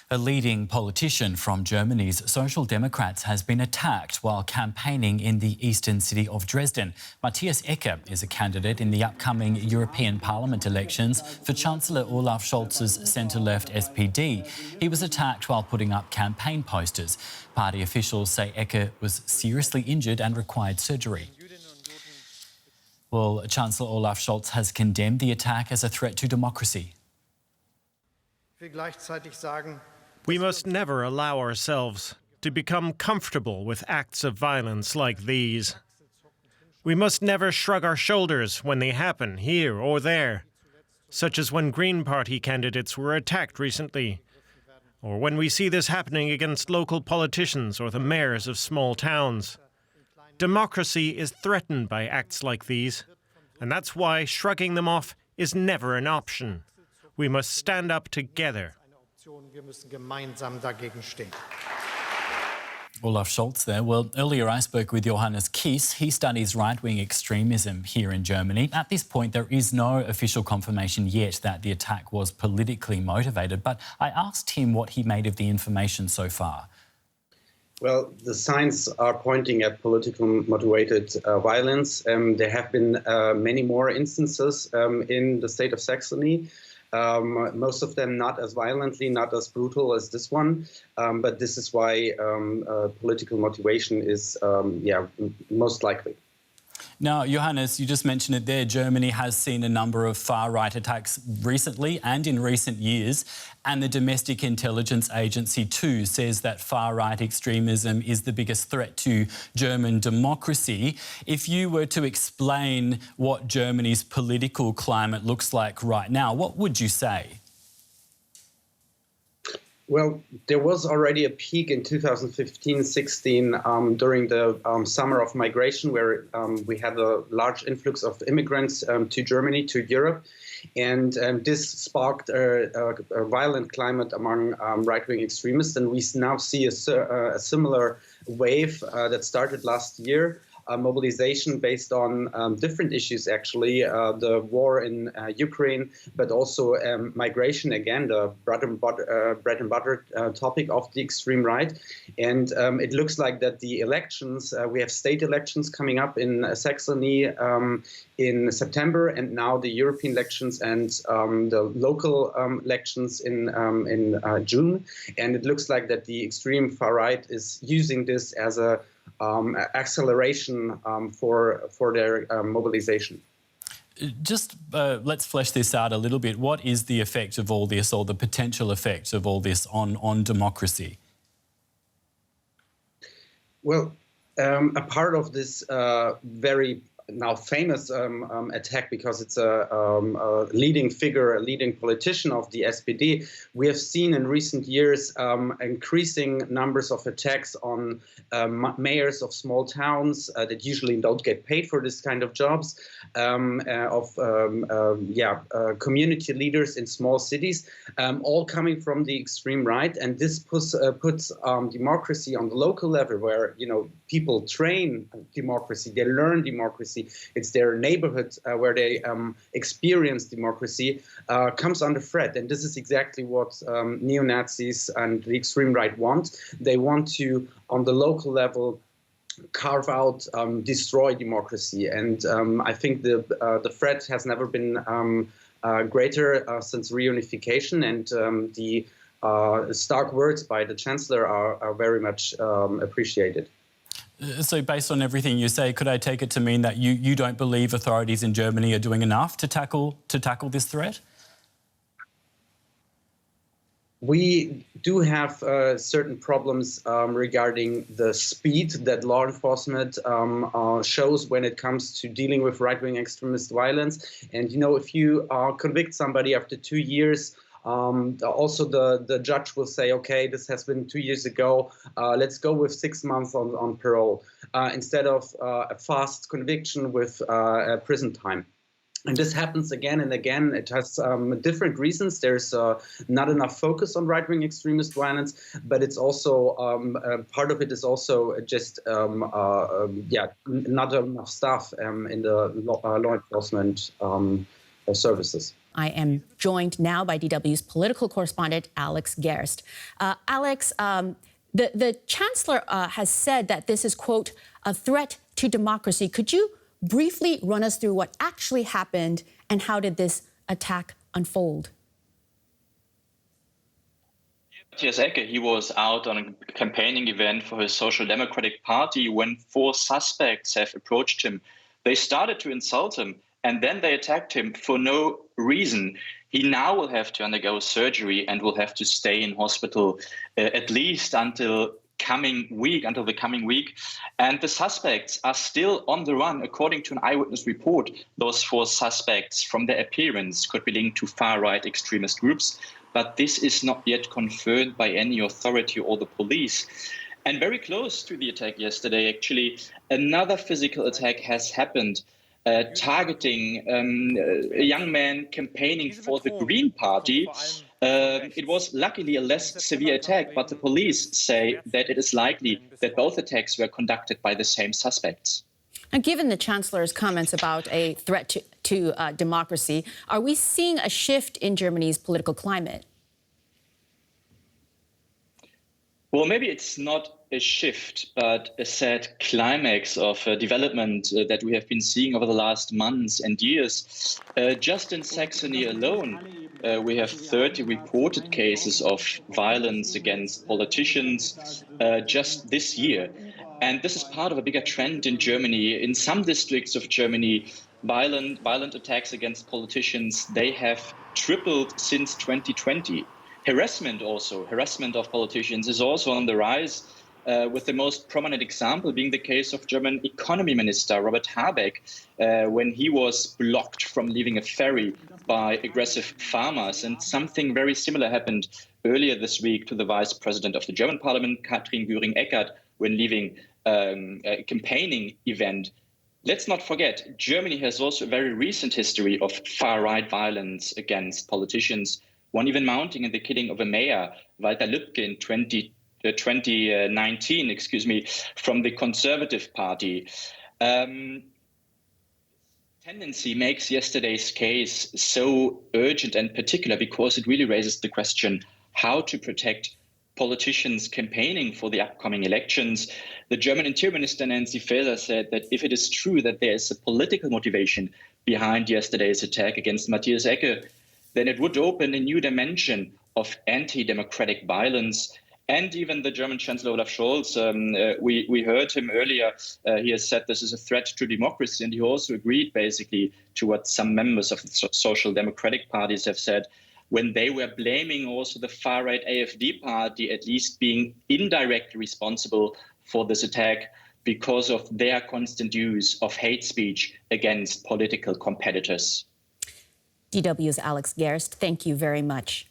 A leading politician from Germany's Social Democrats has been attacked while campaigning in the eastern city of Dresden. Matthias Ecke is a candidate in the upcoming European Parliament elections for Chancellor Olaf Scholz's centre-left SPD. He was attacked while putting up campaign posters. Party officials say Ecke was seriously injured and required surgery. Well, Chancellor Olaf Scholz has condemned the attack as a threat to democracy. We must never allow ourselves to become comfortable with acts of violence like these. We must never shrug our shoulders when they happen here or there, such as when Green Party candidates were attacked recently, or when we see this happening against local politicians or the mayors of small towns. Democracy is threatened by acts like these, and that's why shrugging them off is never an option. We must stand up together. Olaf Scholz there. Well, earlier I spoke with Johannes Kiess. He studies right-wing extremism here in Germany. At this point, there is no official confirmation yet that the attack was politically motivated, but I asked him what he made of the information so far. Well, the signs are pointing at politically motivated violence. There have been many more instances in the state of Saxony. Most of them not as violently, not as brutal as this one, but this is why political motivation is, most likely. Now, Johannes, you just mentioned it there. Germany has seen a number of far-right attacks recently and in recent years, and the Domestic Intelligence Agency too says that far-right extremism is the biggest threat to German democracy. If you were to explain what Germany's political climate looks like right now, what would you say? Well, there was already a peak in 2015-16 during the summer of migration, where we had a large influx of immigrants to Germany, to Europe. And this sparked a violent climate among right-wing extremists. And we now see a similar wave that started last year. Mobilization based on different issues, actually, the war in Ukraine, but also migration, again, the bread and butter topic of the extreme right. And it looks like that the elections, we have state elections coming up in Saxony in September, and now the European elections and the local elections in June. And it looks like that the extreme far right is using this as a acceleration for their mobilization. Just let's flesh this out a little bit. What is the effect of all this, or the potential effect of all this on democracy? Well, a part of this very now famous attack, because it's a leading figure, a leading politician of the SPD. We have seen in recent years increasing numbers of attacks on mayors of small towns that usually don't get paid for this kind of jobs, community leaders in small cities, all coming from the extreme right. And this puts democracy on the local level, where people train democracy, they learn democracy. It's their neighborhood where they experience democracy, comes under threat. And this is exactly what neo-Nazis and the extreme right want. They want to, on the local level, carve out, destroy democracy. And I think the threat has never been greater since reunification. And the stark words by the Chancellor are very much appreciated. So based on everything you say, could I take it to mean that you don't believe authorities in Germany are doing enough to tackle this threat? We do have certain problems regarding the speed that law enforcement shows when it comes to dealing with right-wing extremist violence. And, if you convict somebody after 2 years, also the judge will say, okay, this has been 2 years ago, let's go with 6 months on parole, instead of a fast conviction with prison time. And this happens again and again. It has different reasons. There's not enough focus on right-wing extremist violence, but it's also part of it is also just not enough staff in the law enforcement services. I am joined now by DW's political correspondent, Alex Gerst. Alex, the Chancellor has said that this is, quote, a threat to democracy. Could you briefly run us through what actually happened and how did this attack unfold? Matthias Ecke, he was out on a campaigning event for his Social Democratic Party when 4 suspects have approached him. They started to insult him and then they attacked him for no reason. He now will have to undergo surgery and will have to stay in hospital at least until the coming week. And the suspects are still on the run. According to an eyewitness report, those 4 suspects, from their appearance, could be linked to far-right extremist groups. But this is not yet confirmed by any authority or the police. And very close to the attack yesterday, actually, another physical attack has happened, targeting a young man campaigning for the Green Party. It was luckily a less severe attack, but the police say that it is likely that both attacks were conducted by the same suspects. And given the Chancellor's comments about a threat to democracy, are we seeing a shift in Germany's political climate? Well, maybe it's not a shift, but a sad climax of development that we have been seeing over the last months and years. Just in Saxony alone, we have 30 reported cases of violence against politicians just this year. And this is part of a bigger trend in Germany. In some districts of Germany, violent attacks against politicians, they have tripled since 2020. Harassment of politicians is also on the rise, with the most prominent example being the case of German Economy Minister Robert Habeck, when he was blocked from leaving a ferry by aggressive farmers. And something very similar happened earlier this week to the Vice President of the German Parliament, Katrin Göring-Eckardt, when leaving a campaigning event. Let's not forget, Germany has also a very recent history of far-right violence against politicians, one even mounting in the killing of a mayor, Walter Lübcke, in 2019, from the Conservative Party. Tendency makes yesterday's case so urgent and particular because it really raises the question how to protect politicians campaigning for the upcoming elections. The German Interior Minister Nancy Faeser said that if it is true that there is a political motivation behind yesterday's attack against Matthias Ecke, then it would open a new dimension of anti-democratic violence. And even the German Chancellor Olaf Scholz, we heard him earlier, he has said this is a threat to democracy. And he also agreed basically to what some members of the social democratic parties have said when they were blaming also the far-right AfD party at least being indirectly responsible for this attack because of their constant use of hate speech against political competitors. DW's Alex Gerst, thank you very much.